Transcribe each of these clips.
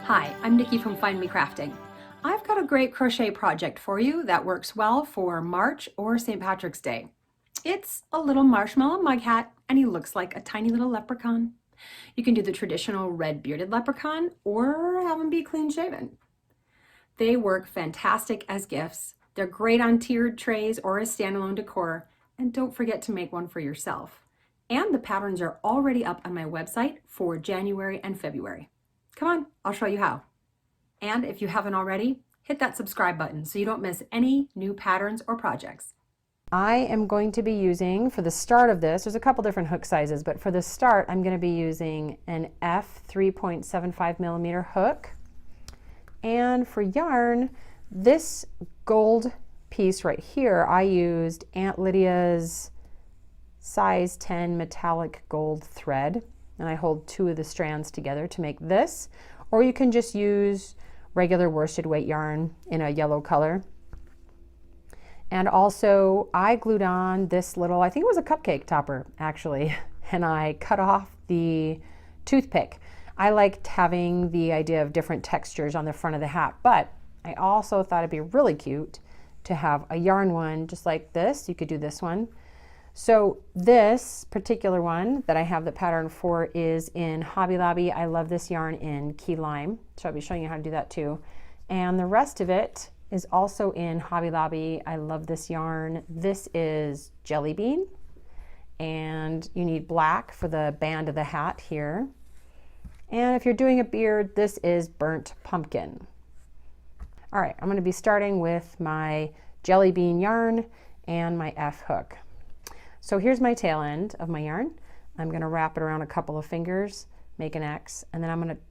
Hi, I'm Nikki from Find Me Crafting. I've got a great crochet project for you that works well for March or St. Patrick's Day. It's a little marshmallow mug hat and he looks like a tiny little leprechaun. You can do the traditional red bearded leprechaun or have him be clean shaven. They work fantastic as gifts. They're great on tiered trays or as standalone decor, and don't forget to make one for yourself. And the patterns are already up on my website for January and February. Come on, I'll show you how. And if you haven't already, hit that subscribe button so you don't miss any new patterns or projects. I am going to be using, for the start of this, there's a couple different hook sizes, but for the start I'm going to be using an F 3.75 millimeter hook. And for yarn, this gold piece right here, I used Aunt Lydia's size 10 metallic gold thread. And I hold two of the strands together to make this, or you can just use regular worsted weight yarn in a yellow color. And also I glued on this little, I think it was a cupcake topper actually, and I cut off the toothpick. I liked having the idea of different textures on the front of the hat, but I also thought it'd be really cute to have a yarn one just like this. You could do this one. So this particular one that I have the pattern for is in Hobby Lobby. I love this yarn in Keylime, so I'll be showing you how to do that too. And the rest of it is also in Hobby Lobby. I love this yarn. This is Jelly Bean, and you need black for the band of the hat here. And if you're doing a beard, this is Burnt Pumpkin. All right, I'm going to be starting with my Jelly Bean yarn and my F hook. So here's my tail end of my yarn. I'm going to wrap it around a couple of fingers, make an X, and then I'm going to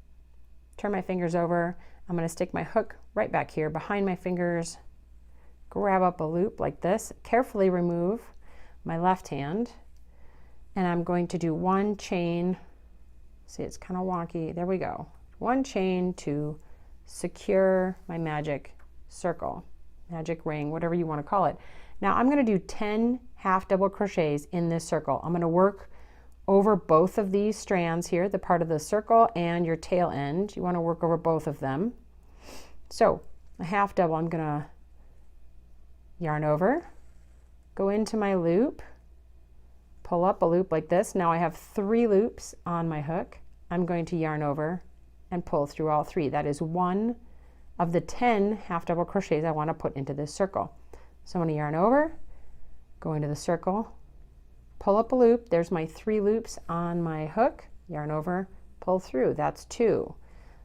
turn my fingers over. I'm going to stick my hook right back here behind my fingers, grab up a loop like this, carefully remove my left hand, and I'm going to do one chain. See, it's kind of wonky. There we go. One chain to secure my magic circle, magic ring, whatever you want to call it. Now I'm going to do 10 half double crochets in this circle. I'm going to work over both of these strands here, the part of the circle and your tail end. You want to work over both of them. So a half double, I'm going to yarn over, go into my loop, pull up a loop like this. Now I have 3 loops on my hook. I'm going to yarn over and pull through all 3. That is one of the 10 half double crochets I want to put into this circle. So I'm going to yarn over, go into the circle, pull up a loop. There's my 3 loops on my hook, yarn over, pull through. That's 2.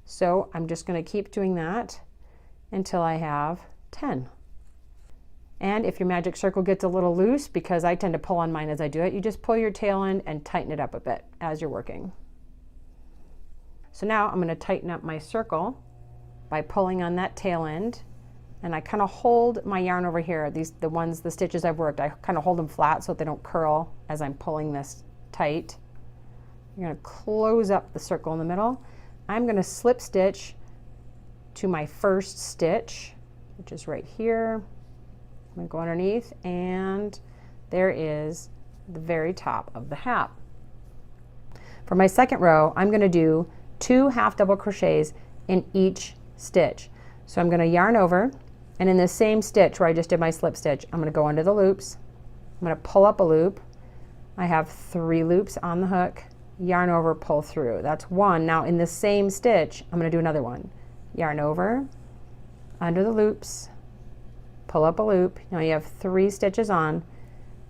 So I'm just going to keep doing that until I have 10. And if your magic circle gets a little loose, because I tend to pull on mine as I do it, you just pull your tail end and tighten it up a bit as you're working. So now I'm going to tighten up my circle by pulling on that tail end. And I kind of hold my yarn over here, the stitches I've worked, I kind of hold them flat so that they don't curl as I'm pulling this tight. I'm going to close up the circle in the middle. I'm going to slip stitch to my first stitch, which is right here. I'm going to go underneath, and there is the very top of the hat. For my second row, I'm going to do 2 half double crochets in each stitch. So I'm going to yarn over, and in the same stitch where I just did my slip stitch, I'm going to go under the loops. I'm going to pull up a loop. I have 3 loops on the hook, yarn over, pull through. That's 1. Now in the same stitch, I'm going to do another one. Yarn over, under the loops, pull up a loop. Now you have 3 stitches on,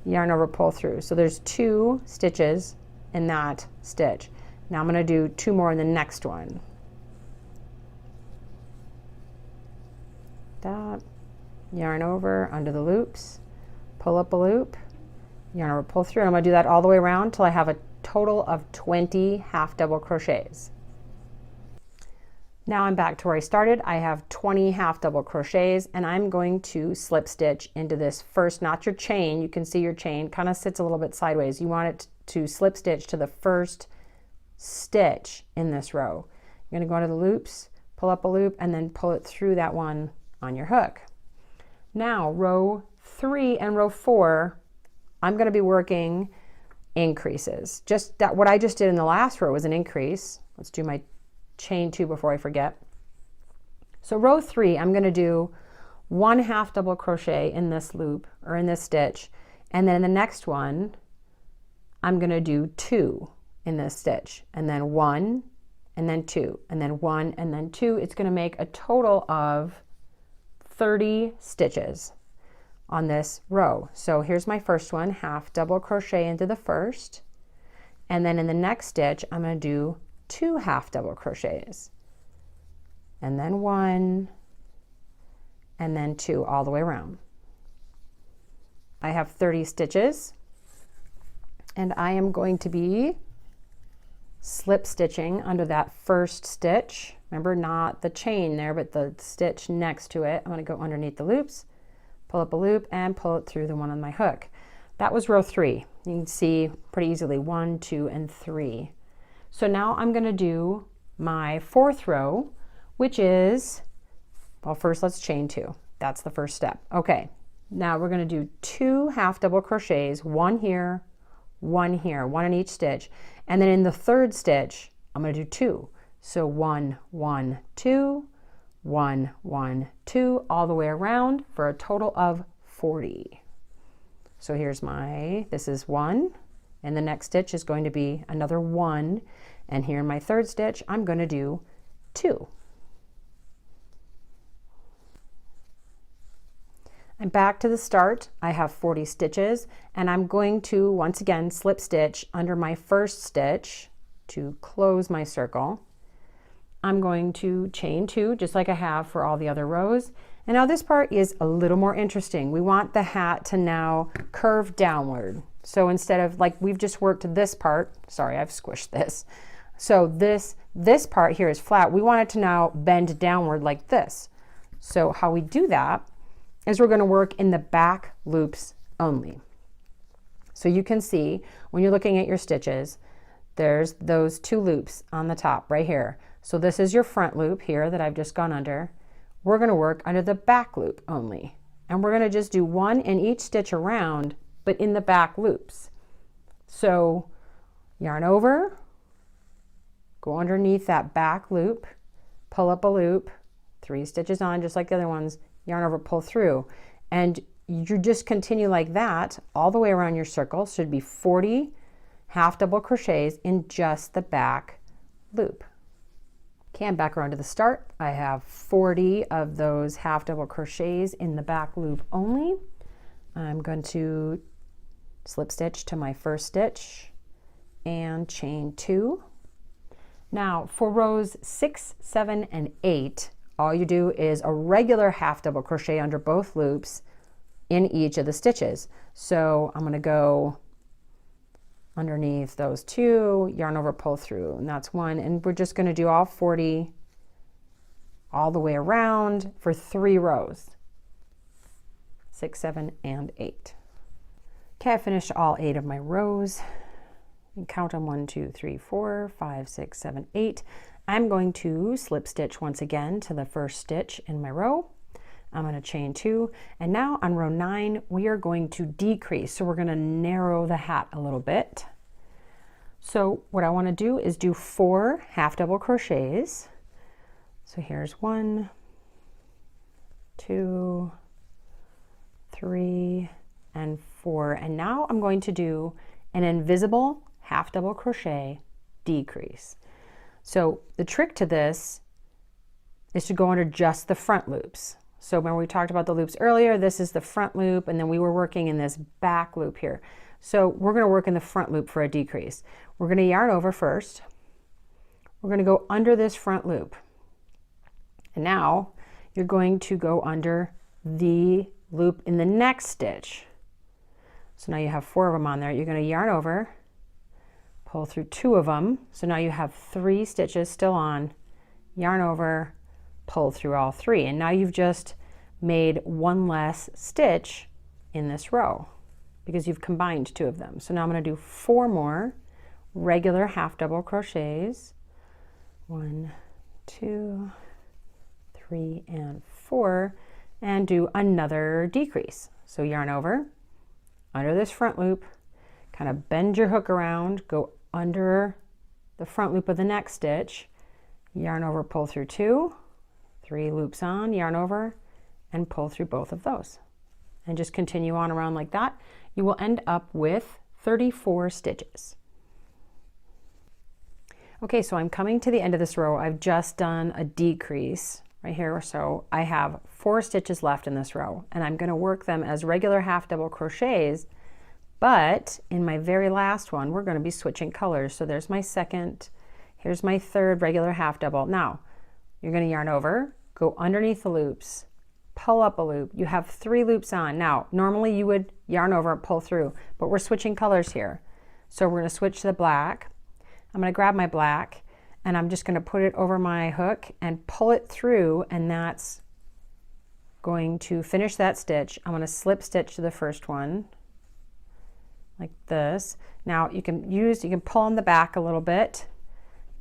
yarn over, pull through. So there's 2 stitches in that stitch. Now I'm going to do 2 more in the next one. That, yarn over, under the loops, pull up a loop, yarn over, pull through, and I'm going to do that all the way around until I have a total of 20 half double crochets. Now I'm back to where I started. I have 20 half double crochets, and I'm going to slip stitch into this first, not your chain. You can see your chain kind of sits a little bit sideways. You want it to slip stitch to the first stitch in this row. You're going to go under the loops, pull up a loop, and then pull it through that one on your hook. Now row 3 and row 4, I'm going to be working increases. Just that, what I just did in the last row was an increase. Let's do my chain 2 before I forget. So row 3, I'm going to do 1 half double crochet in this loop or in this stitch, and then in the next one I'm going to do 2 in this stitch, and then 1 and then 2 and then 1 and then 2. It's going to make a total of 30 stitches on this row. So here's my first one, half double crochet into the first, and then in the next stitch I'm going to do 2 half double crochets, and then 1 and then 2 all the way around. I have 30 stitches, and I am going to be slip stitching under that first stitch. Remember, not the chain there, but the stitch next to it. I'm going to go underneath the loops, pull up a loop, and pull it through the one on my hook. That was row 3. You can see pretty easily 1, 2, and 3. So now I'm going to do my 4th row, which is, well, first let's chain 2. That's the first step. Okay, now we're going to do 2 half double crochets, 1 here, 1 here, 1 in each stitch, and then in the 3rd stitch I'm going to do 2. So 1, 1, 2, 1, 1, 2, all the way around for a total of 40. So here's this is 1, and the next stitch is going to be another 1, and here in my 3rd stitch I'm going to do 2. And back to the start, I have 40 stitches, and I'm going to once again slip stitch under my first stitch to close my circle. I'm going to chain 2 just like I have for all the other rows. And now this part is a little more interesting. We want the hat to now curve downward. So instead of, like, we've just worked this part, sorry, I've squished this. So this part here is flat. We want it to now bend downward like this. So how we do that is we're going to work in the back loops only. So you can see when you're looking at your stitches, there's those 2 loops on the top right here. So this is your front loop here that I've just gone under. We're going to work under the back loop only, and we're going to just do 1 in each stitch around, but in the back loops. So yarn over, go underneath that back loop, pull up a loop, 3 stitches on just like the other ones, yarn over, pull through, and you just continue like that all the way around your circle. Should be 40 half double crochets in just the back loop. Okay, I'm back around to the start. I have 40 of those half double crochets in the back loop only. I'm going to slip stitch to my first stitch and chain 2. Now for rows 6, 7, and 8, all you do is a regular half double crochet under both loops in each of the stitches. So I'm going to go underneath those 2, yarn over, pull through, and that's 1, and we're just going to do all 40 all the way around for 3 rows, 6, 7, and 8. Okay, I finished all 8 of my rows. And count them: 1, 2, 3, 4, 5, 6, 7, 8. I'm going to slip stitch once again to the first stitch in my row. I'm going to chain 2, and now on row 9 we are going to decrease. So we're going to narrow the hat a little bit. So what I want to do is do 4 half double crochets. So here's 1, 2, 3, and 4, and now I'm going to do an invisible half double crochet decrease. So the trick to this is to go under just the front loops. So when we talked about the loops earlier, this is the front loop, and then we were working in this back loop here. So we're going to work in the front loop for a decrease. We're going to yarn over first. We're going to go under this front loop. And now you're going to go under the loop in the next stitch. So now you have 4 of them on there. You're going to yarn over, pull through 2 of them. So now you have 3 stitches still on, yarn over, pull through all 3. And now you've just made 1 less stitch in this row because you've combined 2 of them. So now I'm going to do 4 more regular half double crochets. 1, 2, 3, and 4, and do another decrease. So yarn over, under this front loop, kind of bend your hook around, go under the front loop of the next stitch, yarn over, pull through 2, 3 loops on, yarn over, and pull through both of those. And just continue on around like that. You will end up with 34 stitches. Okay, so I'm coming to the end of this row. I've just done a decrease right here, so I have 4 stitches left in this row, and I'm going to work them as regular half double crochets, but in my very last one we're going to be switching colors. So there's my second, here's my third regular half double. Now you're going to yarn over, go underneath the loops, pull up a loop. You have 3 loops on. Now normally you would yarn over and pull through, but we're switching colors here, so we're going to switch to the black. I'm going to grab my black and I'm just going to put it over my hook and pull it through, and that's going to finish that stitch. I'm going to slip stitch to the first one like this. Now you can pull on the back a little bit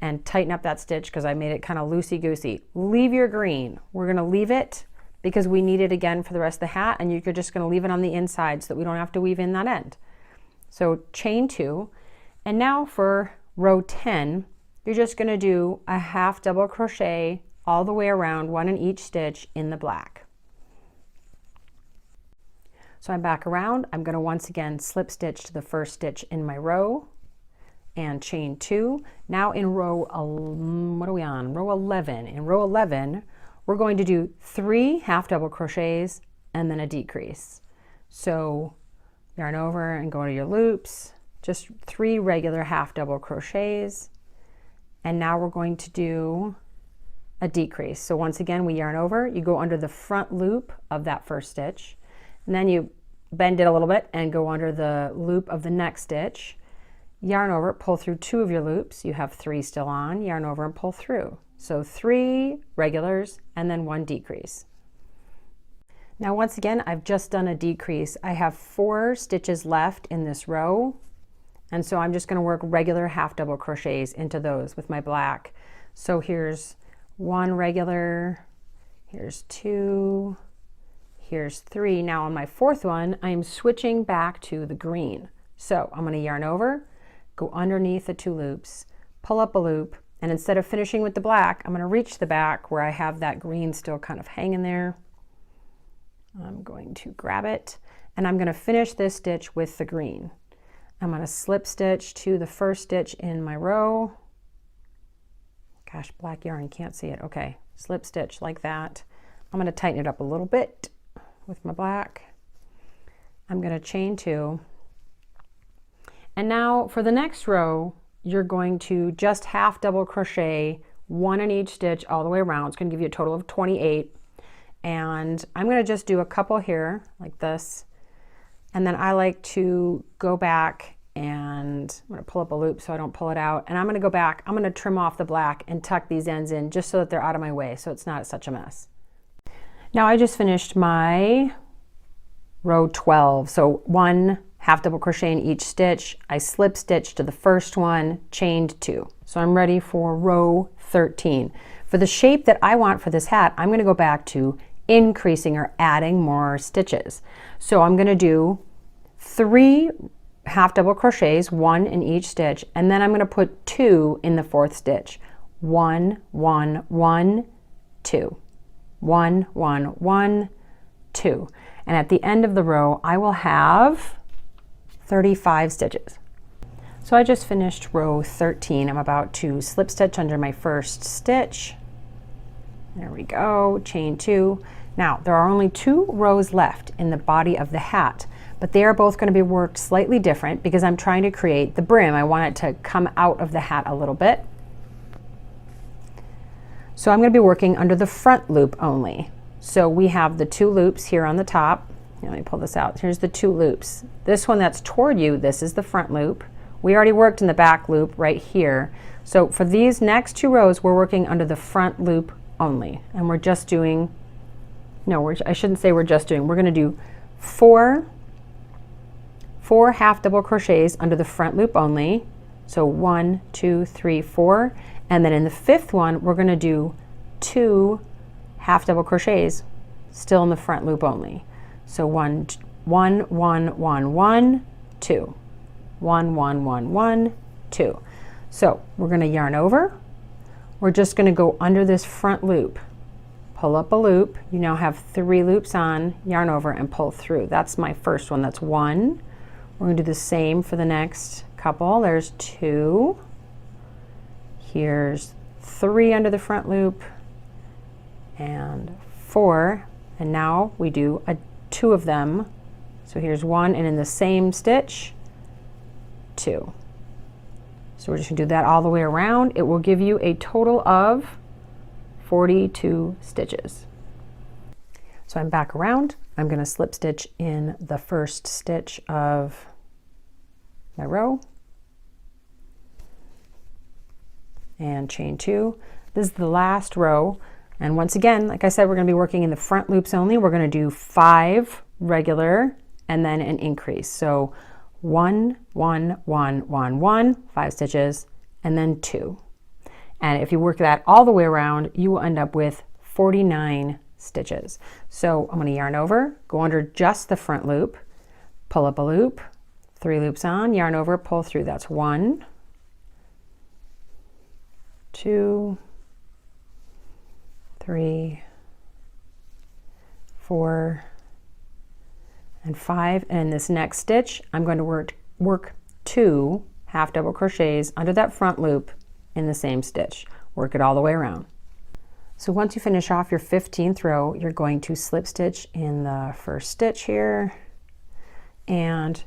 and tighten up that stitch because I made it kind of loosey-goosey. Leave your green. We're going to leave it because we need it again for the rest of the hat, and you're just going to leave it on the inside so that we don't have to weave in that end. So chain 2, and now for row 10, you're just going to do a half double crochet all the way around, 1 in each stitch in the black. So I'm back around. I'm going to once again slip stitch to the first stitch in my row and chain 2. Now in row, what are we on? Row 11. In row 11, we're going to do 3 half double crochets and then a decrease. So yarn over and go to your loops, just 3 regular half double crochets, and now we're going to do a decrease. So once again, we yarn over, you go under the front loop of that first stitch, and then you bend it a little bit and go under the loop of the next stitch, yarn over, pull through 2 of your loops, you have 3 still on, yarn over and pull through. So 3 regulars and then 1 decrease. Now once again, I've just done a decrease. I have 4 stitches left in this row, and so I'm just going to work regular half double crochets into those with my black. So here's 1 regular, here's 2, here's 3. Now on my 4th one, I'm switching back to the green. So I'm going to yarn over, go underneath the 2 loops, pull up a loop, and instead of finishing with the black, I'm going to reach the back where I have that green still kind of hanging there. I'm going to grab it, and I'm going to finish this stitch with the green. I'm going to slip stitch to the first stitch in my row. Gosh, black yarn, can't see it. Okay, slip stitch like that. I'm going to tighten it up a little bit with my black. I'm going to chain 2. And now for the next row, you're going to just half double crochet 1 in each stitch all the way around. It's going to give you a total of 28. And I'm going to just do a couple here like this. And then I like to go back and I'm going to pull up a loop so I don't pull it out. And I'm going to go back, I'm going to trim off the black and tuck these ends in just so that they're out of my way so it's not such a mess. Now I just finished my row 12. So 1 half double crochet in each stitch. I slip stitched to the first one, chained 2. So I'm ready for row 13. For the shape that I want for this hat, I'm going to go back to increasing or adding more stitches. So I'm going to do 3 half double crochets, 1 in each stitch, and then I'm going to put 2 in the 4th stitch. 1, 1, 1, 2. 1, 1, 1, 2. And at the end of the row, I will have 35 stitches. So I just finished row 13. I'm about to slip stitch under my first stitch. There we go, chain 2. Now there are only 2 rows left in the body of the hat, but they are both going to be worked slightly different because I'm trying to create the brim. I want it to come out of the hat a little bit. So I'm going to be working under the front loop only. So we have the 2 loops here on the top. Let me pull this out. Here's the 2 loops. This one that's toward you, this is the front loop. We already worked in the back loop right here. So for these next 2 rows, we're working under the front loop only. And we're just doing, no, I shouldn't say we're just doing, we're going to do 4 half double crochets under the front loop only. So 1, 2, 3, 4. And then in the 5th one, we're going to do 2 half double crochets still in the front loop only. So 1, 1, 1, 1, 1, 2. 1, 1, 1, 1, 2. So we're going to yarn over. We're just going to go under this front loop, pull up a loop. You now have 3 loops on, yarn over and pull through. That's my first one, that's 1. We're going to do the same for the next couple. There's 2. Here's 3 under the front loop and 4. And now we do 2 of them. So here's 1, and in the same stitch, 2. So we're just gonna do that all the way around. It will give you a total of 42 stitches. So I'm back around. I'm gonna slip stitch in the first stitch of my row and chain 2. This is the last row. And once again, like I said, we're gonna be working in the front loops only. We're gonna do 5 regular and then an increase. So 1, 1, 1, 1, 1, 5 stitches, and then 2. And if you work that all the way around, you will end up with 49 stitches. So I'm going to yarn over, go under just the front loop, pull up a loop, 3 loops on, yarn over, pull through. That's 1, 2, 3, 4, and 5. And in this next stitch, I'm going to work 2 half double crochets under that front loop in the same stitch. Work it all the way around. So once you finish off your 15th row, you're going to slip stitch in the first stitch here and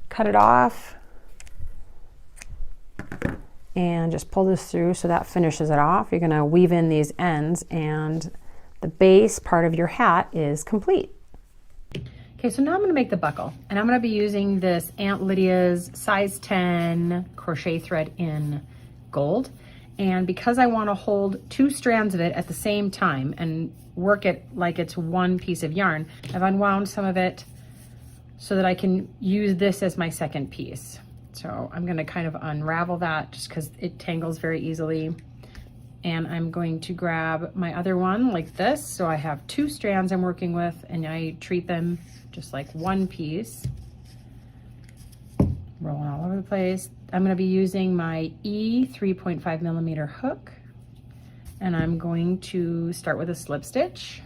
cut it off and just pull this through so that finishes it off. You're going to weave in these ends and the base part of your hat is complete. Okay, so now I'm going to make the buckle, and I'm going to be using this Aunt Lydia's size 10 crochet thread in gold. And because I want to hold 2 strands of it at the same time and work it like it's one piece of yarn, I've unwound some of it so that I can use this as my second piece. So I'm going to kind of unravel that just because it tangles very easily. And I'm going to grab my other one like this. So I have 2 strands I'm working with, and I treat them just like one piece. Rolling all over the place. I'm going to be using my E 3.5 millimeter hook, and I'm going to start with a slip stitch.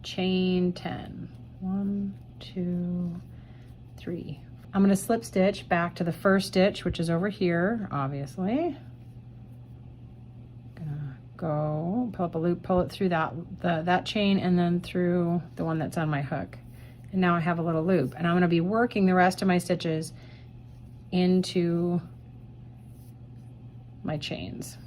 Chain 10. 1, 2, 3. I'm going to slip stitch back to the first stitch, which is over here, obviously. Gonna go pull up a loop, pull it through that chain, and then through the one that's on my hook. And now I have a little loop, and I'm going to be working the rest of my stitches into my chains.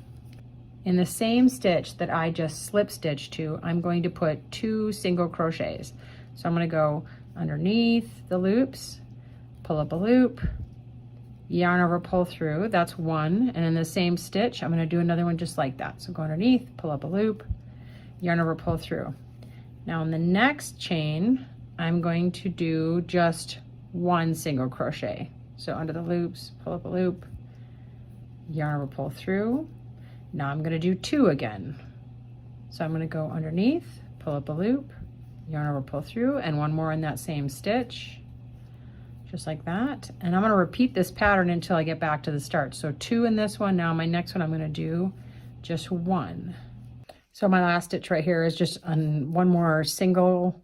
In the same stitch that I just slip stitched to, I'm going to put 2 single crochets. So I'm going to go underneath the loops, pull up a loop, yarn over, pull through. That's 1. And in the same stitch, I'm going to do another one just like that. So go underneath, pull up a loop, yarn over, pull through. Now in the next chain, I'm going to do just 1 single crochet. So under the loops, pull up a loop, yarn over, pull through. Now I'm going to do 2 again. So I'm going to go underneath, pull up a loop, yarn over, pull through, and 1 more in that same stitch, just like that. And I'm going to repeat this pattern until I get back to the start. So 2 in this one. Now my next one, I'm going to do just 1. So my last stitch right here is just 1 more single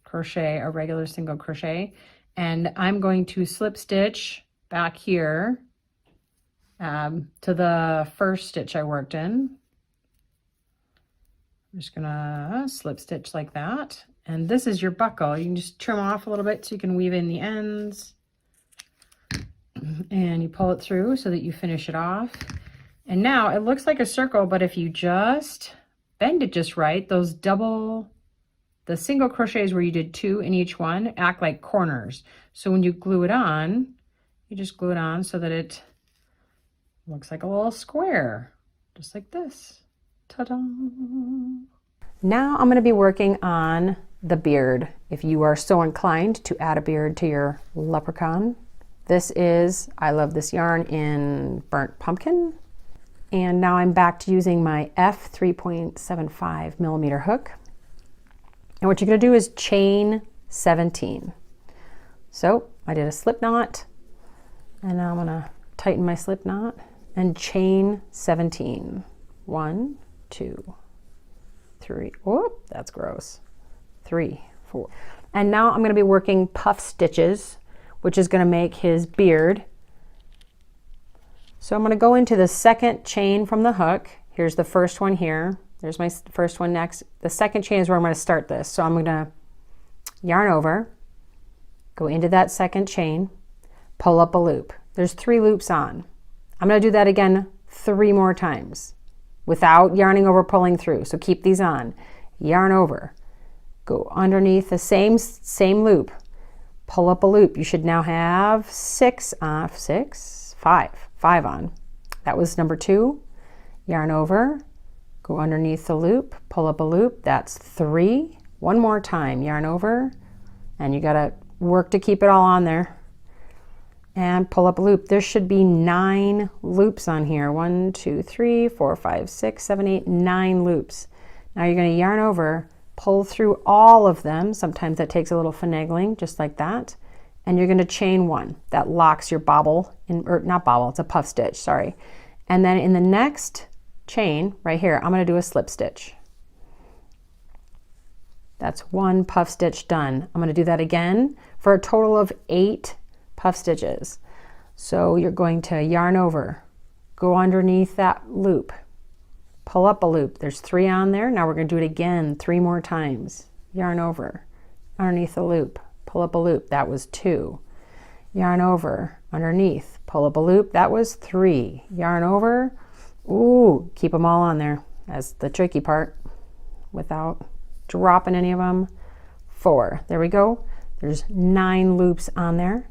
crochet, a regular single crochet, and I'm going to slip stitch back here to the first stitch I worked in. I'm just gonna slip stitch like that. And this is your buckle. You can just trim off a little bit so you can weave in the ends. And you pull it through so that you finish it off. And now it looks like a circle, but if you just bend it just right, the single crochets where you did 2 in each one act like corners. So when you glue it on, you just glue it on so that it looks like a little square, just like this. Ta-da! Now I'm going to be working on the beard. If you are so inclined to add a beard to your leprechaun, this is, I love this yarn in Burnt Pumpkin. And now I'm back to using my F 3.75 millimeter hook. And what you're going to do is chain 17. So I did a slip knot, And now I'm gonna tighten my slip knot and chain 17. 1, 2, 3. Whoop, that's gross. 3, 4. And now I'm gonna be working puff stitches, which is gonna make his beard. So I'm gonna go into the second chain from the hook. Here's the first one here. There's my first one next. The second chain is where I'm gonna start this. So I'm gonna yarn over, go into that second chain, pull up a loop. There's 3 loops on. I'm going to do that again 3 more times without yarning over, pulling through. So keep these on. Yarn over, go underneath the same loop, pull up a loop. You should now have 5 on. That was number 2. Yarn over, go underneath the loop, pull up a loop. That's 3. One more time, yarn over, and you got to work to keep it all on there. And pull up a loop. There should be 9 loops on here. 1, 2, 3, 4, 5, 6, 7, 8, 9 loops. Now you're going to yarn over, pull through all of them. Sometimes that takes a little finagling, just like that. And you're going to chain 1. That locks your bobble, or not bobble, it's a puff stitch, sorry. And then in the next chain, right here, I'm going to do a slip stitch. That's 1 puff stitch done. I'm going to do that again for a total of 8 puff stitches. So you're going to yarn over, go underneath that loop, pull up a loop. There's 3 on there. Now we're going to do it again 3 more times. Yarn over, underneath the loop, pull up a loop. That was 2. Yarn over, underneath, pull up a loop. That was 3. Yarn over. Ooh, keep them all on there. That's the tricky part without dropping any of them. 4. There we go. There's 9 loops on there.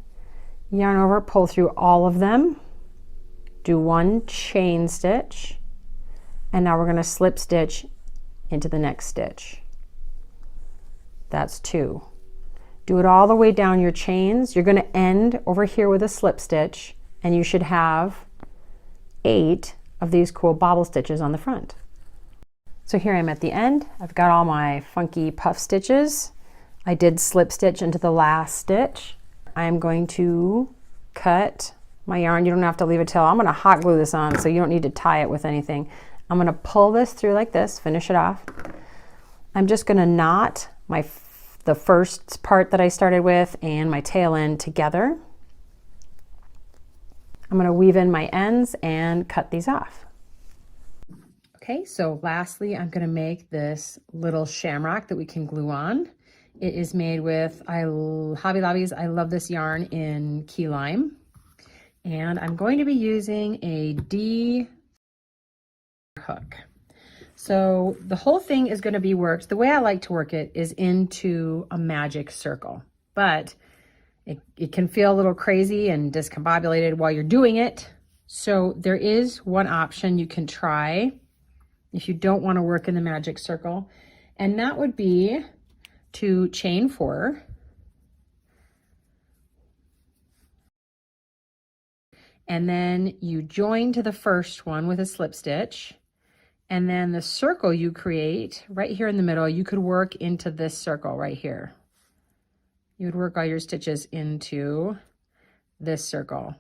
Yarn over, pull through all of them, do 1 chain stitch, and now we're going to slip stitch into the next stitch. That's 2. Do it all the way down your chains. You're going to end over here with a slip stitch, and you should have 8 of these cool bobble stitches on the front. So here I'm at the end. I've got all my funky puff stitches. I did slip stitch into the last stitch. I'm going to cut my yarn. You don't have to leave a tail. I'm going to hot glue this on, so you don't need to tie it with anything. I'm going to pull this through like this, finish it off. I'm just going to knot the first part that I started with and my tail end together. I'm going to weave in my ends and cut these off. Okay, so lastly, I'm going to make this little shamrock that we can glue on. It is made with Hobby Lobby's. I love this yarn in Keylime. And I'm going to be using a D hook. So the whole thing is going to be worked. The way I like to work it is into a magic circle. But it can feel a little crazy and discombobulated while you're doing it. So there is one option you can try if you don't want to work in the magic circle. And that would be to chain 4, and then you join to the first one with a slip stitch, and then the circle you create right here in the middle, you could work into this circle right here. You would work all your stitches into this circle.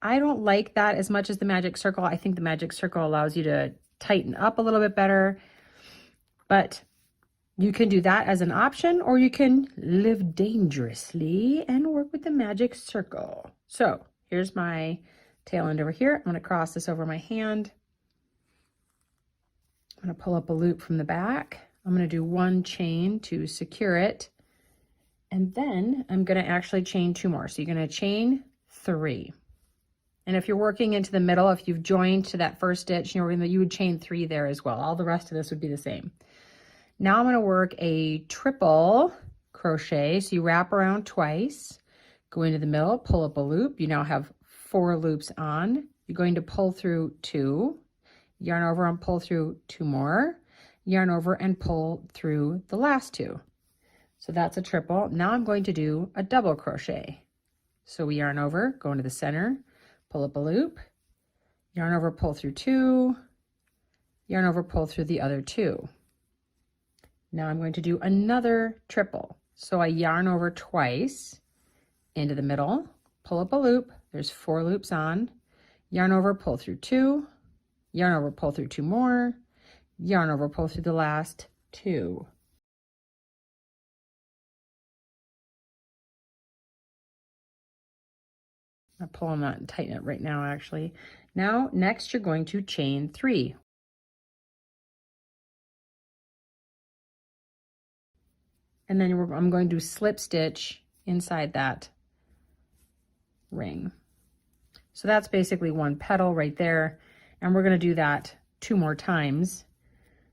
I don't like that as much as the magic circle. I think the magic circle allows you to tighten up a little bit better, but you can do that as an option, or you can live dangerously and work with the magic circle. So here's my tail end over here. I'm going to cross this over my hand. I'm going to pull up a loop from the back. I'm going to do 1 chain to secure it. And then I'm going to actually chain 2 more. So you're going to chain 3. And if you're working into the middle, if you've joined to that first stitch, you would chain 3 there as well. All the rest of this would be the same. Now I'm going to work a triple crochet. So you wrap around twice, go into the middle, pull up a loop. You now have 4 loops on. You're going to pull through 2, yarn over and pull through 2 more, yarn over and pull through the last 2. So that's a triple. Now I'm going to do a double crochet. So we yarn over, go into the center, pull up a loop, yarn over, pull through 2, yarn over, pull through the other 2. Now I'm going to do another triple. So I yarn over twice into the middle, pull up a loop, there's 4 loops on, yarn over, pull through 2, yarn over, pull through 2 more, yarn over, pull through the last 2. I'll pull on that and tighten it right now actually. Now next you're going to chain 3. And then I'm going to slip stitch inside that ring. So that's basically 1 petal right there. And we're going to do that 2 more times.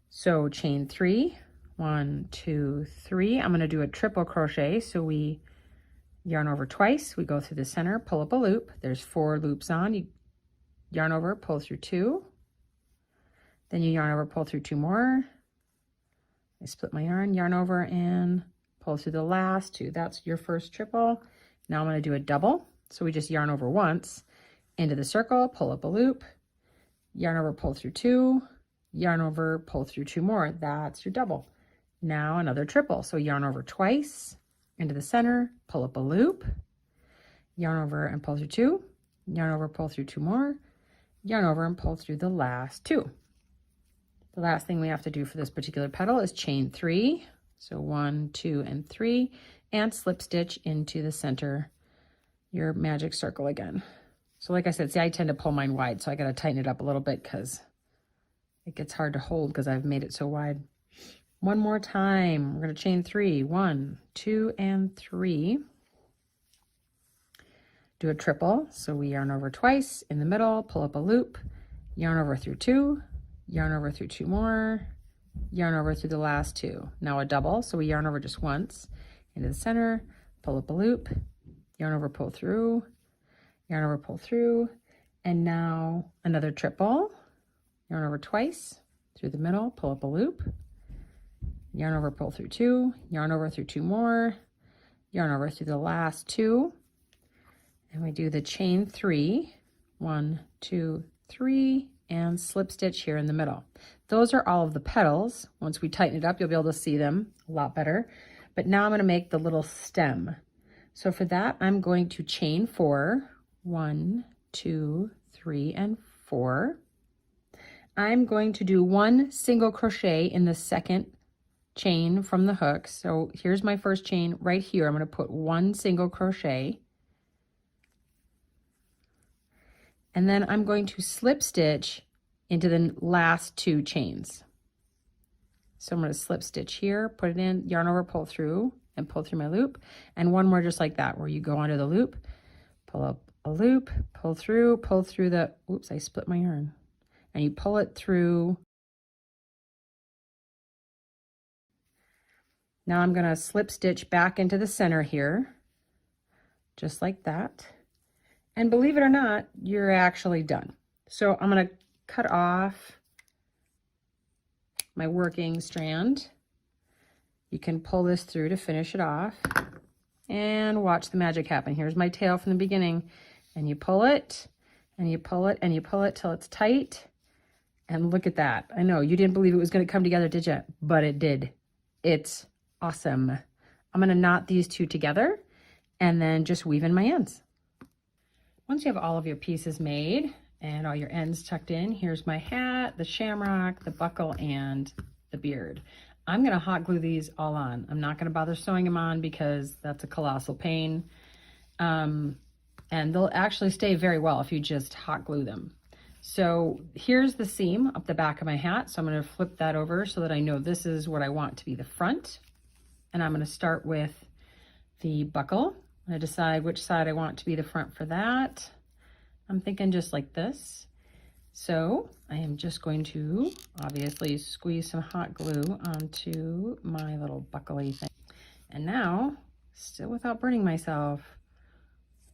So chain 3, 1, 2, 3. I'm going to do a triple crochet. So we yarn over twice, we go through the center, pull up a loop. There's 4 loops on. You yarn over, pull through 2. Then you yarn over, pull through 2 more. I split my yarn over and pull through the last 2. That's your first triple. Now I'm going to do a double. So we just yarn over once into the circle, pull up a loop, yarn over, pull through 2, yarn over, pull through 2 more. That's your double. Now another triple. So yarn over twice into the center, pull up a loop, yarn over and pull through 2, yarn over, pull through 2 more, yarn over and pull through the last 2. The last thing we have to do for this particular petal is chain 3. So 1, 2, and 3, and slip stitch into the center, your magic circle again. So like I said, see, I tend to pull mine wide, so I got to tighten it up a little bit because it gets hard to hold because I've made it so wide. One more time, we're going to chain 3, 1, 2, and 3. Do a triple, so we yarn over twice in the middle, pull up a loop, yarn over through 2, yarn over through 2 more, yarn over through the last 2. Now a double, so we yarn over just once into the center, pull up a loop, yarn over, pull through, yarn over, pull through, and now another triple, yarn over twice through the middle, pull up a loop, yarn over, pull through 2, yarn over through 2 more, yarn over through the last 2, and we do the chain 3, 1, 2, 3, and slip stitch here in the middle. Those are all of the petals. Once we tighten it up, you'll be able to see them a lot better. But now I'm going to make the little stem. So for that, I'm going to chain 4, 1, 2, 3, and 4. I'm going to do 1 single crochet in the second chain from the hook. So here's my first chain right here. I'm going to put 1 single crochet. And then I'm going to slip stitch into the last 2 chains. So I'm going to slip stitch here, put it in, yarn over, pull through, and pull through my loop. And one more just like that, where you go onto the loop, pull up a loop, pull through the, oops, I split my yarn. And you pull it through. Now I'm going to slip stitch back into the center here, just like that. And believe it or not, you're actually done. So I'm going to cut off my working strand. You can pull this through to finish it off and watch the magic happen. Here's my tail from the beginning, and you pull it and you pull it and you pull it till it's tight. And look at that. I know you didn't believe it was going to come together, did you? But it did. It's awesome. I'm going to knot these 2 together and then just weave in my ends. Once you have all of your pieces made and all your ends tucked in, here's my hat, the shamrock, the buckle, and the beard. I'm going to hot glue these all on. I'm not going to bother sewing them on because that's a colossal pain. And they'll actually stay very well if you just hot glue them. So here's the seam up the back of my hat. So I'm going to flip that over so that I know this is what I want to be the front. And I'm going to start with the buckle. I decide which side I want to be the front for that. I'm thinking just like this. So I am just going to obviously squeeze some hot glue onto my little buckly thing. And now, still without burning myself,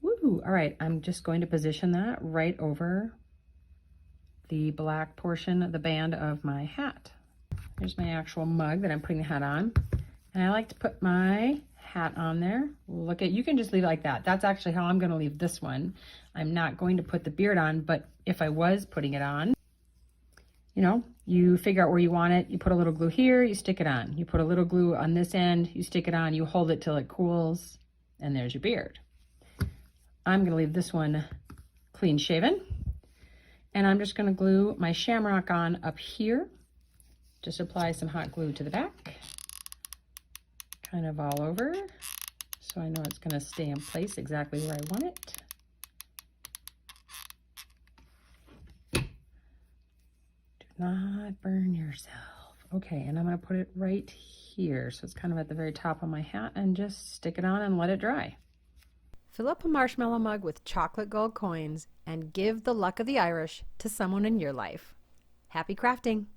woo! All right, I'm just going to position that right over the black portion of the band of my hat. Here's my actual mug that I'm putting the hat on. And I like to put my hat on there. Look at, you can just leave it like that. That's actually how I'm going to leave this one. I'm not going to put the beard on, but if I was putting it on, you know, you figure out where you want it. You put a little glue here, you stick it on. You put a little glue on this end, you stick it on, you hold it till it cools, and there's your beard. I'm going to leave this one clean shaven. And I'm just going to glue my shamrock on up here. Just apply some hot glue to the back, kind of all over, so I know it's going to stay in place exactly where I want it. Do not burn yourself. Okay, and I'm going to put it right here, so it's kind of at the very top of my hat, and just stick it on and let it dry. Fill up a marshmallow mug with chocolate gold coins and give the luck of the Irish to someone in your life. Happy crafting!